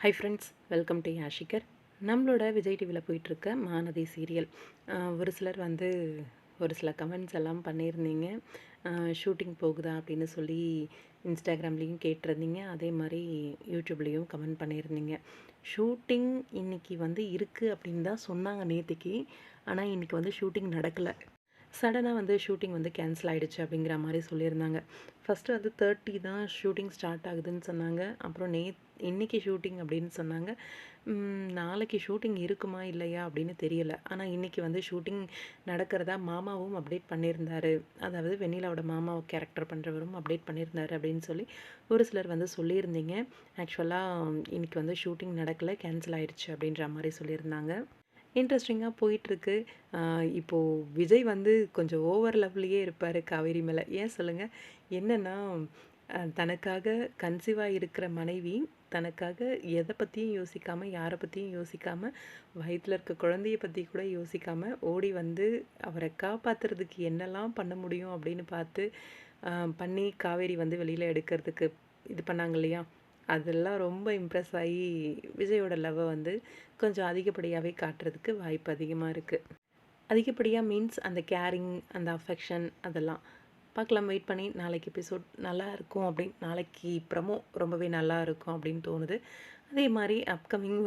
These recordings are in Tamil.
ஹை ஃப்ரெண்ட்ஸ், வெல்கம் டு யாஷிகர். நம்மளோட விஜய் டிவியில் போயிட்டுருக்க மகாநதி சீரியல். ஒரு சிலர் வந்து ஒரு சில கமெண்ட்ஸ் எல்லாம் பண்ணியிருந்தீங்க. ஷூட்டிங் போகுதா அப்படின்னு சொல்லி இன்ஸ்டாகிராம்லேயும் கேட்டிருந்தீங்க. அதே மாதிரி யூடியூப்லேயும் கமெண்ட் பண்ணியிருந்தீங்க. ஷூட்டிங் இன்றைக்கி வந்து இருக்குது அப்படின்னு தான் சொன்னாங்க நேற்றுக்கு. ஆனால் இன்றைக்கி வந்து ஷூட்டிங் நடக்கலை. சடனாக வந்து ஷூட்டிங் வந்து கேன்சல் ஆகிடுச்சு அப்படிங்கிற மாதிரி சொல்லியிருந்தாங்க. ஃபஸ்ட்டு வந்து 30 தான் ஷூட்டிங் ஸ்டார்ட் ஆகுதுன்னு சொன்னாங்க. அப்புறம் இன்றைக்கி ஷூட்டிங் அப்படின்னு சொன்னாங்க. நாளைக்கு ஷூட்டிங் இருக்குமா இல்லையா அப்படின்னு தெரியலை. ஆனால் இன்றைக்கி வந்து ஷூட்டிங் நடக்கிறதா மாமாவும் அப்டேட் பண்ணியிருந்தார். அதாவது வெண்ணிலாவோட மாமாவை கேரக்டர் பண்ணுறவரும் அப்டேட் பண்ணியிருந்தார் அப்படின்னு சொல்லி ஒரு சிலர் வந்து சொல்லியிருந்தீங்க. ஆக்சுவலாக இன்றைக்கி வந்து ஷூட்டிங் நடக்கலை, கேன்சல் ஆகிடுச்சு அப்படின்ற மாதிரி சொல்லியிருந்தாங்க. இன்ட்ரெஸ்டிங்காக போயிட்டுருக்கு. இப்போது விஜய் வந்து கொஞ்சம் ஓவர் லவ்லியே இருப்பார் காவேரி மேலே. ஏன் சொல்லுங்கள்? என்னென்னா தனக்காக கன்சீவாக இருக்கிற மனைவி தனக்காக எதை பற்றியும் யோசிக்காமல், யாரை பற்றியும் யோசிக்காமல், வயிற்றில் இருக்க குழந்தைய பற்றி கூட யோசிக்காமல் ஓடி வந்து அவரை காப்பாற்றுறதுக்கு என்னெல்லாம் பண்ண முடியும் அப்படின்னு பார்த்து பண்ணி காவேரி வந்து வெளியில் எடுக்கிறதுக்கு இது பண்ணாங்க இல்லையா? அதெல்லாம் ரொம்ப இம்ப்ரெஸ் ஆகி விஜயோட லவ்வை வந்து கொஞ்சம் அதிகப்படியாகவே காட்டுறதுக்கு வாய்ப்பு அதிகமாக இருக்குது. அதிகப்படியாக மீன்ஸ் அந்த கேரிங், அந்த அஃபெக்ஷன் அதெல்லாம். பார்க்கலாம், வெயிட் பண்ணி நாளைக்கு எபிசோட் நல்லா இருக்கும் அப்படின்னு, நாளைக்கு ப்ரமோ ரொம்பவே நல்லா இருக்கும் அப்படின்னு தோணுது. அதே மாதிரி அப்கமிங்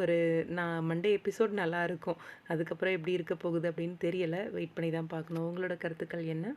மண்டே எபிசோட் நல்லா இருக்கும். அதுக்கப்புறம் எப்படி இருக்க போகுது அப்படின்னு தெரியலை. வெயிட் பண்ணி தான் பார்க்கணும். உங்களோட கருத்துக்கள் என்ன?